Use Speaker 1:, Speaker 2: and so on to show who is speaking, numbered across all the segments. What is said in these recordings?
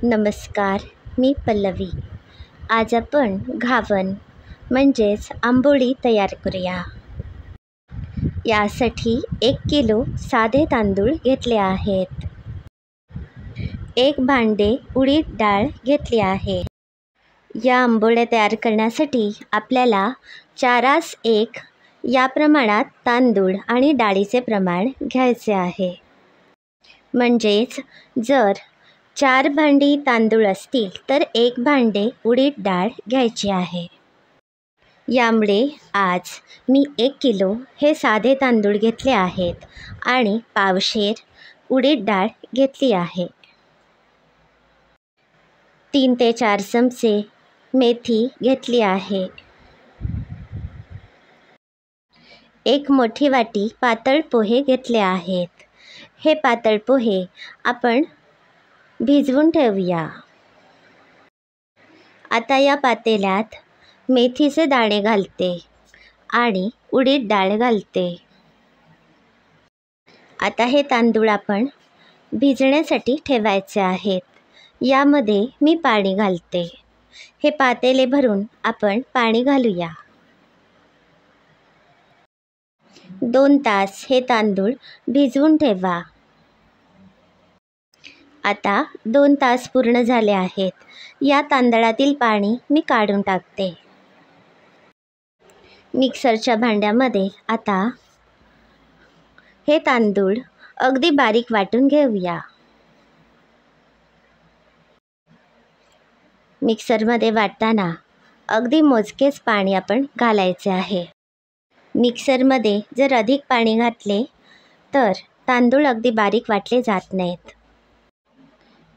Speaker 1: नमस्कार, मी पल्लवी. आज आपण घावन म्हणजेच आंबोळी तयार करूया. यासाठी 1 किलो साधे तांदूळ घेतले आहेत. 1 भांडे उडीद डाळ घेतली आहे. या आंबोळ्या तयार करण्यासाठी आपल्याला 4:1 या प्रमाणात तांदूळ आणि डाळीचे प्रमाण घ्यायचे आहे. म्हणजेच जर 4 भांडी तांदूळ असतील तर 1 भांडे उडीद डाळ घ्यायची आहे. यामुळे आज मी 1 किलो हे साधे तांदूळ घेतले आहेत आणि पावशेर उडीद डाळ घेतली आहे. 3 ते 4 चमचे मेथी घेतली आहे. 1 मोठी वाटी पातळ पोहे घेतले आहेत. हे पातळ पोहे आपण भिजवून ठेवूया. आता या पातेल्यात मेथीचे दाणे घालते आणि उडीद डाळ घालते. आता हे तांदूळ आपण भिजण्यासाठी ठेवायचे आहेत. यामध्ये मी पाणी घालते. हे पातेले भरून आपण पाणी घालूया. 2 तास हे तांदूळ भिजवून ठेवा. आता 2 तास पूर्ण झाले आहेत. या तांदळातील पाणी मी काढून टाकते. मिक्सरच्या भांड्यामध्ये आता हे तांदूळ अगदी बारीक वाटून घेऊया. मिक्सरमध्ये वाटताना अगदी मोजकेच पाणी आपण घालायचे आहे. मिक्सरमध्ये जर अधिक पाणी घातले तर तांदूळ अगदी बारीक वाटले जात नाहीत.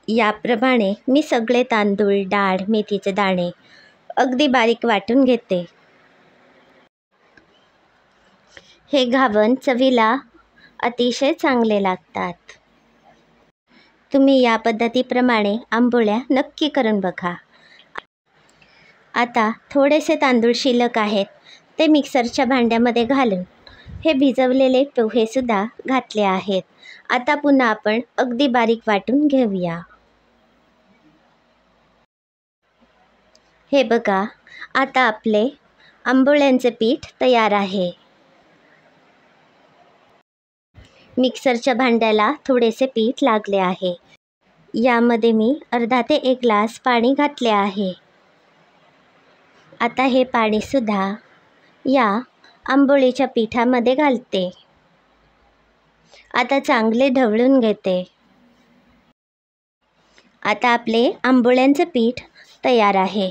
Speaker 1: याप्रमाणे मी सगळे तांदूळ, डाळ, मेथीचे दाणे अगदी बारीक वाटून घेते. हे घावन चवीला अतिशय चांगले लागतात. तुम्ही या पद्धतीप्रमाणे आंबोळ्या नक्की करून बघा. आता थोडेसे तांदूळ शिल्लक आहेत ते मिक्सरच्या भांड्यामध्ये घालून हे भिजवलेले पोहेसुद्धा घातले आहेत. आता पुन्हा आपण अगदी बारीक वाटून घेऊया. हे बघा, आता आपले आंबोळ्यांचे पीठ तयार आहे. मिक्सरच्या भांड्याला थोडेसे पीठ लागले आहे. यामध्ये मी अर्धा ते 1 ग्लास पाणी घातले आहे. आता हे पाणीसुद्धा या आंबोळीच्या पिठामध्ये घालते. आता चांगले ढवळून घेते. आता आपले आंबोळ्यांचे पीठ तयार आहे.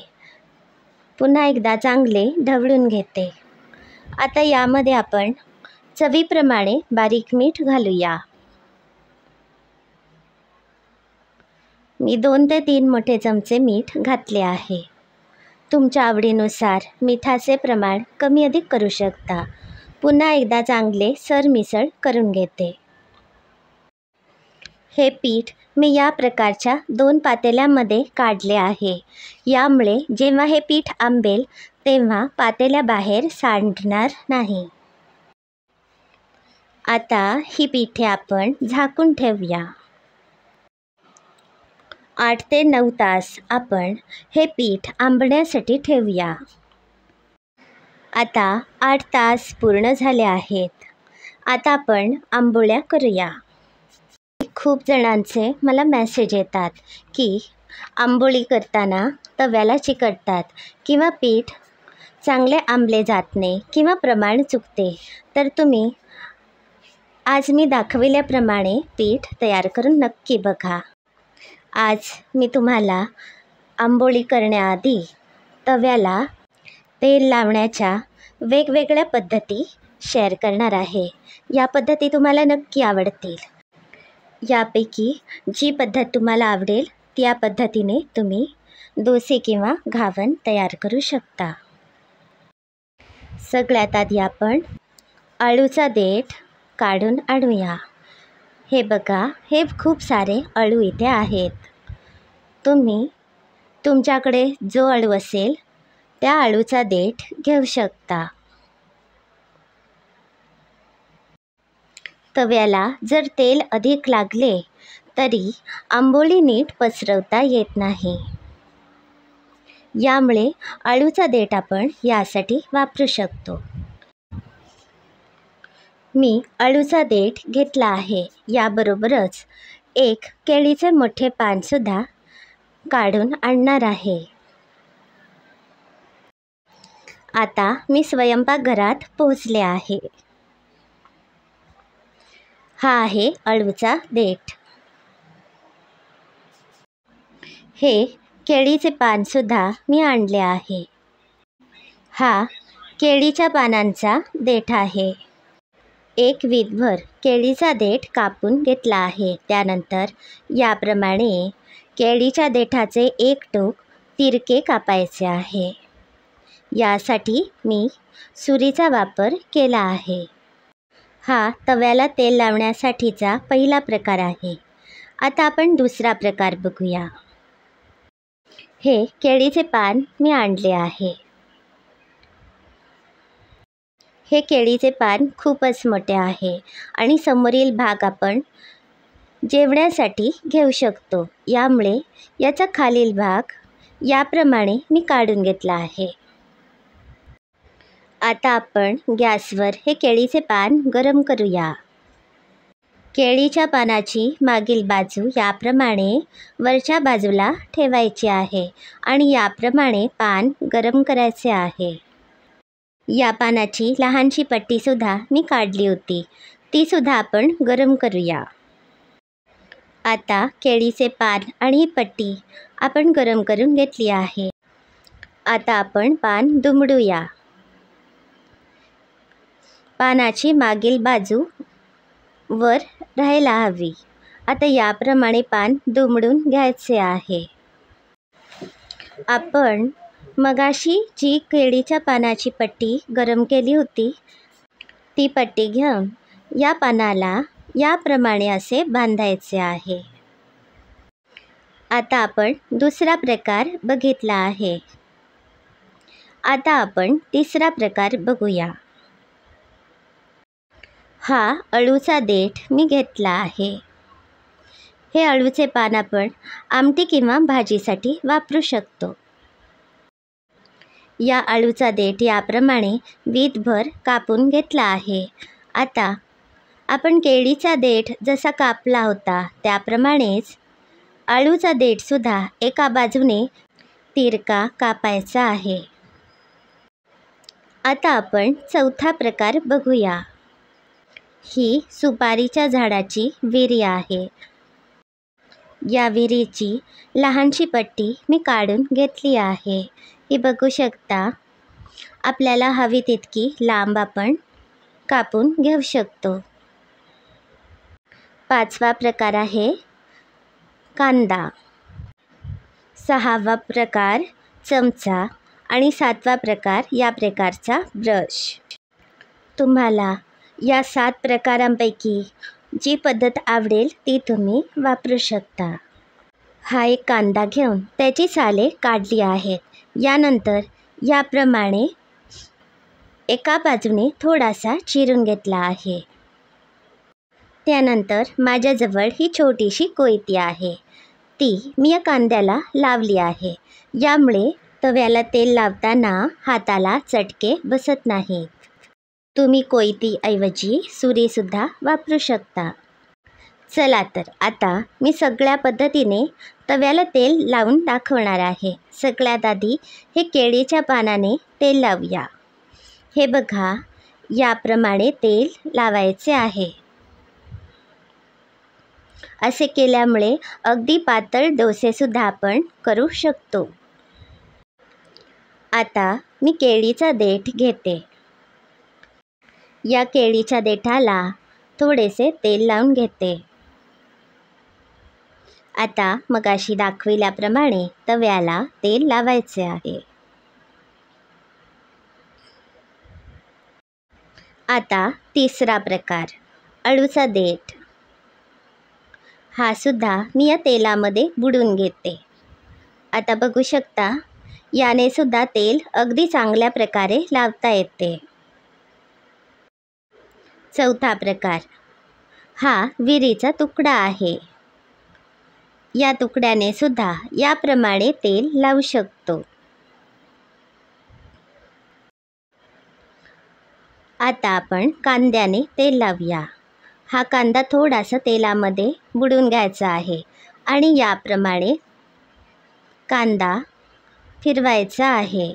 Speaker 1: पुन्हा एकदा चांगले ढवळून घेते. आता यामध्ये आपण चवीप्रमाणे बारीक मीठ घालूया. मी 2 ते 3 मोठे चमचे मीठ घातले आहे. तुमच्या आवडीनुसार मिठाचे प्रमाण कमी अधिक करू शकता. पुन्हा एकदा चांगले सरमिसळ करून घेते. हे पीठ मी या प्रकारच्या 2 पातेल्यामध्ये काढले आहे. यामुळे जेव्हा हे पीठ आंबेल तेव्हा पातेल्याबाहेर सांडणार नाही. आता ही पिठे आपण झाकून ठेवूया. 8 ते 9 तास आपण हे पीठ आंबण्यासाठी ठेवूया. आता 8 तास पूर्ण झाले आहेत. आता आपण आंबोळ्या करूया. खूप जणांचे मला मेसेज येतात की आंबोळी करताना तव्याला चिकटतात किंवा पीठ चांगले आंबले जात नाही किंवा प्रमाण चुकते. तर तुम्ही आज मी दाखविल्याप्रमाणे पीठ तयार करून नक्की बघा. आज मी तुम्हाला आंबोळी करण्याआधी तव्याला तेल लावण्याच्या वेगवेगळ्या पद्धती शेअर करणार आहे. या पद्धती तुम्हाला नक्की आवडतील. यापैकी जी पद्धत तुम्हाला आवडेल त्या पद्धतीने तुम्ही डोसे किंवा घावन तयार करू शकता. सगळ्यात आधी आपण अळूचा देठ काढून आणूया. हे बघा, हे खूप सारे अळू इथे आहेत. तुम्ही तुमच्याकडे जो अळू असेल त्या अळूचा देठ घेऊ शकता. तव्याला जर तेल अधिक लागले तरी आंबोळी नीट पसरवता येत नाही. यामुळे अळूचा देठ आपण यासाठी वापरू शकतो. मी अळूचा देठ घेतला आहे. याबरोबरच एक केळीचे मोठे पानसुद्धा काढून आणणार आहे. आता मी स्वयंपाकघरात पोहोचले आहे. हा आहे अळूचा देठ. हे केळीचे पानसुद्धा मी आणले आहे. हा केळीच्या पानांचा देठ आहे. एक वीतभर केळीचा देठ कापून घेतला आहे. त्यानंतर याप्रमाणे केळीच्या देठाचे एक टोक तिरके कापायचे आहे. यासाठी मी सुरीचा वापर केला आहे. हा तव्याला तेल लावण्यासाठीचा पहिला प्रकार आहे. आता आपण दुसरा प्रकार बघूया. हे केळीचे पान मी आणले आहे. हे केळीचे पान खूपच मोठे आहे आणि समोरील भाग आपण जेवण्यासाठी घेऊ शकतो. यामुळे याचा खालील भाग याप्रमाणे मी काढून घेतला आहे. आता आपण गॅसवर हे केळीचे पान गरम करूया. केळीच्या पानाची मागील बाजू याप्रमाणे वरच्या बाजूला ठेवायची आहे आणि याप्रमाणे पान गरम करायचे आहे. या पानाची लहानशी पट्टीसुद्धा मी काढली होती. तीसुद्धा आपण गरम करूया. आता केळीचे पान आणि ही पट्टी आपण गरम करून घेतली आहे. आता आपण पान दुमडूया. पानाची मागील बाजू वर राहायला हवी. आता याप्रमाणे पान दुमडून घ्यायचे आहे. आपण मगाशी जी केळीच्या पानाची पट्टी गरम केली होती ती पट्टी घेऊन या पानाला याप्रमाणे असे बांधायचे आहे. आता आपण दुसरा प्रकार बघितला आहे. आता आपण तिसरा प्रकार बघूया. हा अळूचा देठ मी घेतला आहे. हे अळूचे पान आपण आमटी किंवा भाजीसाठी वापरू शकतो. या अळूचा देठ याप्रमाणे वीतभर कापून घेतला आहे. आता आपण केळीचा देठ जसा कापला होता त्याप्रमाणेच अळूचा देठसुद्धा एका बाजूने तिरका कापायचा आहे. आता आपण चौथा प्रकार बघूया. ही सुपारीच्या झाडाची वेरी आहे. या वेरीची लहानशी पट्टी मी काढून घेतली आहे. ही बघू शकता. आपल्याला हवी तितकी लांब आपण कापून घेऊ शकतो. पाचवा प्रकार आहे कांदा. सहावा प्रकार चमचा आणि सातवा प्रकार या प्रकारचा ब्रश. तुम्हाला या 7 प्रकारांपैकी जी पद्धत आवडेल ती तुम्ही वापरू शकता. हा एक कांदा घेऊन त्याची साले काढली आहेत. यानंतर याप्रमाणे एका बाजूने थोडासा चिरून घेतला आहे. त्यानंतर माझ्याजवळ ही छोटीशी कोयती आहे. ती मी या कांद्याला लावली आहे. यामुळे तव्याला तेल लावताना हाताला चटके बसत नाहीत. तुम्ही कोयतीऐवजी सुरीसुद्धा वापरू शकता. चला तर आता मी सगळ्या पद्धतीने तव्याला तेल लावून दाखवणार आहे. सगळ्यात आधी हे केळीच्या पानाने तेल लावूया. हे बघा, याप्रमाणे तेल लावायचे आहे. असे केल्यामुळे अगदी पातळ डोसेसुद्धा आपण करू शकतो. आता मी केळीचा देठ घेते. या केळीच्या देठाला थोडेसे तेल लावून घेते. आता मगाशी दाखविल्याप्रमाणे तव्याला तेल लावायचे आहे. आता तिसरा प्रकार अळूचा देठ. हा सुद्धा मी या तेलामध्ये बुडवून घेते. आता बघू शकता, याने सुद्धा तेल अगदी चांगल्या प्रकारे लावता येते. चौथा प्रकार हा विरीचा तुकडा आहे. या तुकड्याने सुद्धा याप्रमाणे तेल लावू शकतो. आता आपण कांद्याने तेल लावूया. हा कांदा थोडासा तेलामध्ये बुडवून घ्यायचा आहे आणि याप्रमाणे कांदा फिरवायचा आहे.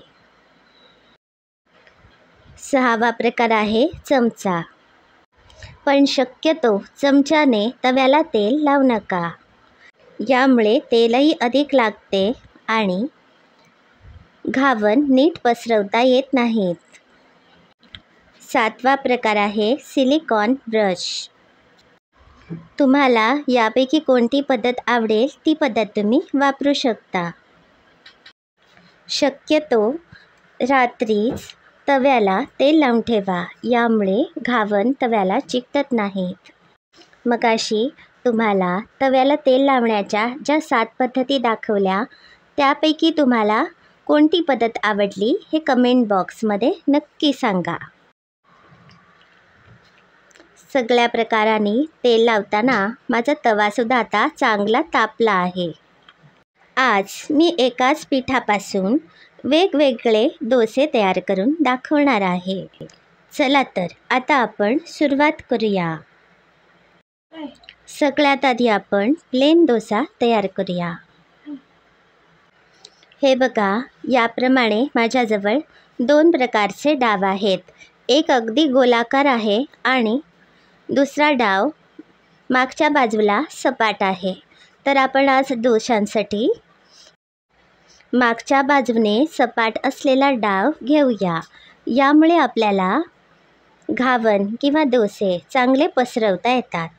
Speaker 1: 6वा प्रकार आहे चमचा. पण शक्यतो चमच्याने तव्याला तेल लावू नका. यामुळे तेलही अधिक लागते आणि घावन नीट पसरवता येत नाहीत. 7वा प्रकार आहे सिलिकॉन ब्रश. तुम्हाला यापैकी कोणती पद्धत आवडेल ती पद्धत तुम्ही वापरू शकता. शक्यतो रात्रीच तव्याला तेल लावून ठेवा. यामुळे घावन तव्याला चिकटत नाहीत. मगाशी तुम्हाला तव्याला तेल लावण्याच्या ज्या 7 पद्धती दाखवल्या त्यापैकी तुम्हाला कोणती पद्धत आवडली हे कमेंट बॉक्समध्ये नक्की सांगा. सगळ्या प्रकारांनी तेल लावताना माझा तवासुद्धा आता चांगला तापला आहे. आज मी एकाच पिठापासून वेगवेगळे डोसे तयार करून दाखवणार आहे. चला तर आता आपण सुरुवात करूया. सगळ्यात आधी आपण प्लेन डोसा तयार करूया. हे बघा, याप्रमाणे माझ्याजवळ 2 प्रकारचे डाव आहेत. एक अगदी गोलाकार आहे आणि दुसरा डाव मागच्या बाजूला सपाट आहे. तर आपण आज डोशांसाठी मागच्या बाजूने सपाट असलेला डाव घेऊया. यामुळे आपल्याला घावन किंवा डोसे चांगले पसरवता येतात.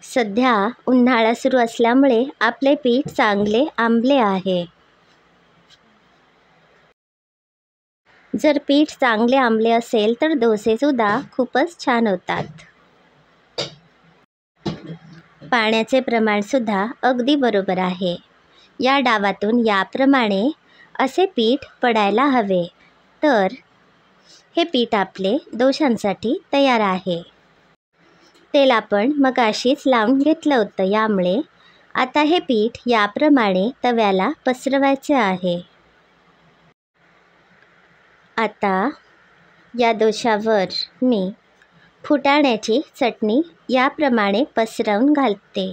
Speaker 1: सध्या उन्हाळा सुरू असल्यामुळे आपले पीठ चांगले आंबले आहे. जर पीठ चांगले आंबले असेल तर डोसेसुद्धा खूपच छान होतात. पाण्याचे प्रमाणसुद्धा अगदी बरोबर आहे. या डावातून याप्रमाणे असे पीठ पडायला हवे. तर हे पीठ आपले डोशांसाठी तयार आहे. तेल आपण मगाशीच लावून घेतलं होतं. यामुळे आता हे पीठ याप्रमाणे तव्याला पसरवायचे आहे. आता या डोशावर मी फुटाण्याची चटणी याप्रमाणे पसरवून घालते.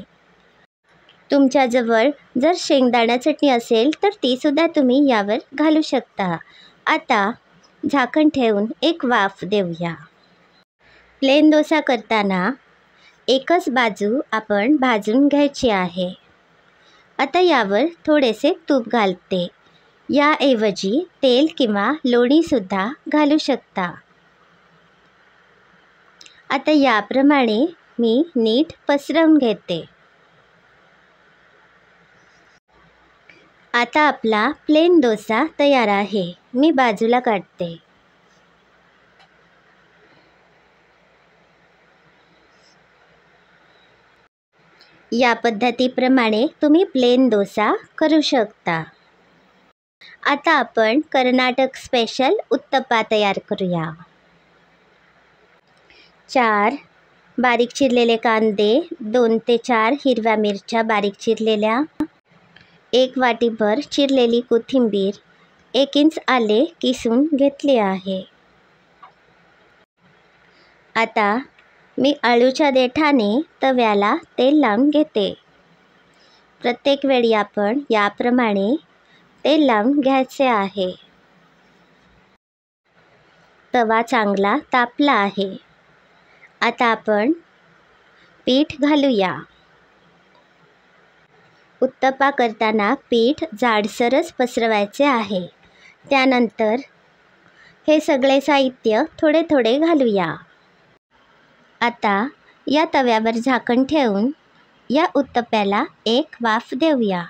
Speaker 1: तुमच्याजवळ जर शेंगदाणा चटणी असेल तर तीसुद्धा तुम्ही यावर घालू शकता. आता झाकण ठेवून एक वाफ देऊया. प्लेन डोसा करताना एकच बाजू आपण भाजून घ्यायची आहे. आता यावर थोडेसे तूप घालते. याऐवजी तेल किंवा लोणीसुद्धा घालू शकता. आता याप्रमाणे मी नीट पसरवून घेते. आता आपला प्लेन डोसा तयार आहे. मी बाजूला काढते. या पद्धतीप्रमाणे तुम्ही प्लेन डोसा करू शकता. आता आपण कर्नाटक स्पेशल उत्तप्पा तयार करूया. 4 बारीक चिरलेले कांदे, 2 ते 4 हिरव्या मिरच्या बारीक चिरलेल्या, 1 वाटीभर चिरलेली कोथिंबीर, 1 इंच आले किसून घेतले आहे. आता मी अळूच्या देठाने तव्याला तेल लावून घेते. प्रत्येक वेळी आपण याप्रमाणे तेल लावून घ्यायचे आहे. तवा चांगला तापला आहे. आता आपण पीठ घालूया. उत्तप्पा करताना पीठ जाडसरच पसरवायचे आहे. त्यानंतर हे सगळे साहित्य थोडे थोडे घालूया. आता या तव्यावर झाकण ठेवून या उत्तप्प्याला एक वाफ देऊया.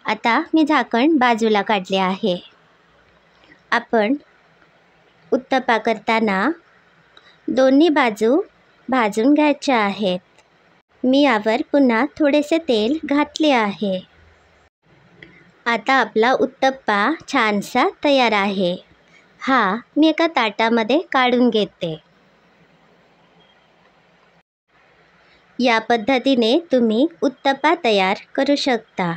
Speaker 1: आता मी झाकण बाजूला काढले आहे. आपण उत्तप्पा करताना दोन्ही बाजू भाजून घ्यायच्या आहेत. मी यावर पुन्हा थोडेसे तेल घातले आहे. आता आपला उत्तप्पा छानसा तयार आहे. हा मी एका ताटामध्ये काढून घेते. या पद्धतीने तुम्ही उत्तप्पा तयार करू शकता।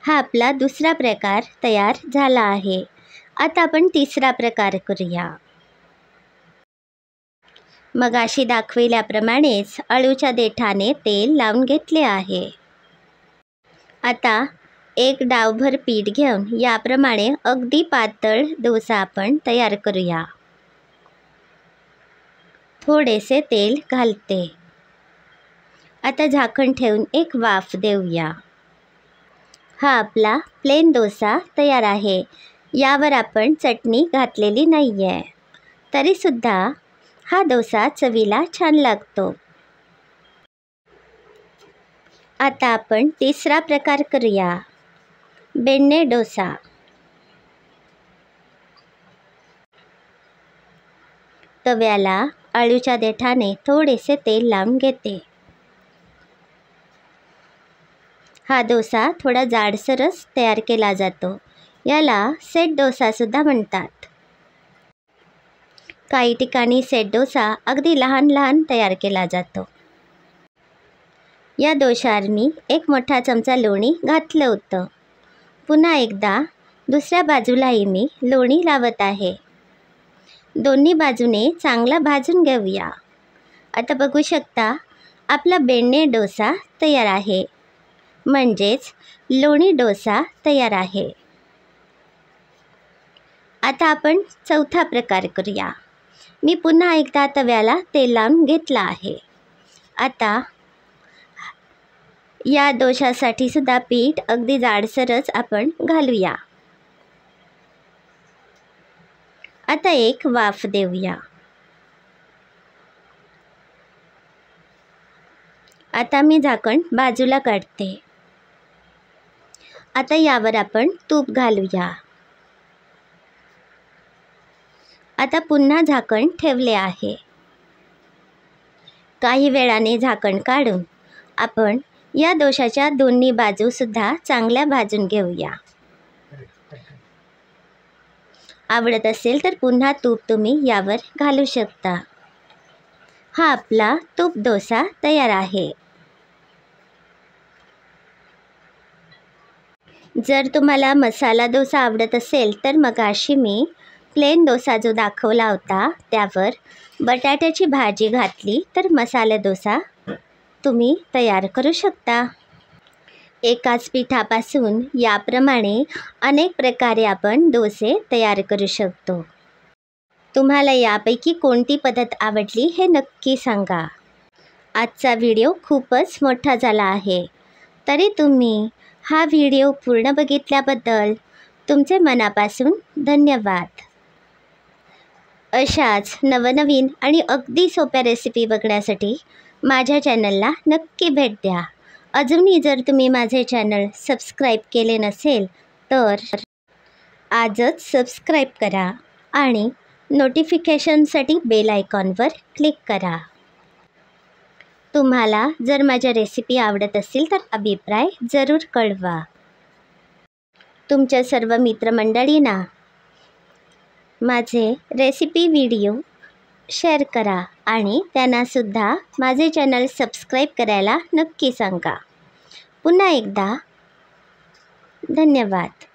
Speaker 1: हा आपला दुसरा प्रकार तयार झाला आहे। आता आपण तिसरा प्रकार करूया। मगाशी दाखविल्याप्रमाणेच अळूच्या देठाने तेल लावून घेतले आहे। आता एक डावभर पीठ घेऊन याप्रमाणे अगदी पातळ डोसा आपण तयार करूया। थोडेसे तेल घालते। आता झाकण ठेवून एक वाफ देऊया। हा आपला प्लेन डोसा तयार आहे। यावर आपण चटणी घातलेली नाही आहे, तरीसुद्धा हा डोसा चवीला छान लागतो। आता आपण तिसरा प्रकार करूया, बेण्णे डोसा। तव्याला अळूच्या देठाने थोडेसे तेल लावून घेते। हा डोसा थोडा जाडसरच तयार केला जातो। याला सेट डोसासुद्धा म्हणतात। काही ठिकाणी सेट डोसा अगदी लहान लहान तयार केला जातो। या डोशावर मी एक मोठा चमचा लोणी घातलं होतं। पुन्हा एकदा दुसऱ्या बाजूलाही मी लोणी लावत आहे। दोन्ही बाजूने चांगला भाजून घेऊया। आता बघू शकता आपला बेण्णे डोसा तयार आहे, म्हणजेच लोणी डोसा तयार आहे। आता आपण चौथा प्रकार करूया। मी पुन्हा एकदा तव्याला तेल लावून घेतलं आहे। आता या डोशासाठी सुद्धा पीठ अगदी जाडसरच आपण घालूया। आता एक वाफ देऊया। आता मी झाकण बाजूला काढते। आता यावर आपण तूप घालूया। आता पुन्हा झाकण ठेवले आहे। काही वेळाने झाकण काढून आपण या डोशाच्या दोन्ही बाजूसुद्धा चांगल्या भाजून घेऊया। आवडत असेल तर पुन्हा तूप तुम्ही यावर घालू शकता। हा आपला तूप डोसा तयार आहे। जर तुम्हाला मसाला डोसा आवडत असेल तर मगाशी मी प्लेन डोसा जो दाखवला होता त्यावर बटाट्याची भाजी घातली तर मसाला डोसा तुम्ही तयार करू शकता। एकाच पिठापासून याप्रमाणे अनेक प्रकारे आपण डोसे तयार करू शकतो। तुम्हाला यापैकी कोणती पद्धत आवडली हे नक्की सांगा। आजचा व्हिडिओ खूपच मोठा झाला आहे, तरी तुम्ही हा व्हिडिओ पूर्ण बघितल्याबद्दल तुमचे मनापासून धन्यवाद। अशाच नवनवीन आणि अगदी सोप्या रेसिपी बघण्यासाठी माझ्या चॅनलला नक्की भेट द्या। अजूनही जर तुम्ही माझे चॅनल सबस्क्राईब केले नसेल तर आजच सबस्क्राईब करा आणि नोटिफिकेशनसाठी बेल आयकॉनवर क्लिक करा। तुम्हाला जर माझ्या रेसिपी आवडत असतील तर अभिप्राय जरूर कळवा। तुमच्या सर्व मित्रमंडळींना माझे रेसिपी व्हिडिओ शेअर करा आणि त्यांनासुद्धा माझे चॅनल सबस्क्राईब करायला नक्की सांगा। पुन्हा एकदा धन्यवाद।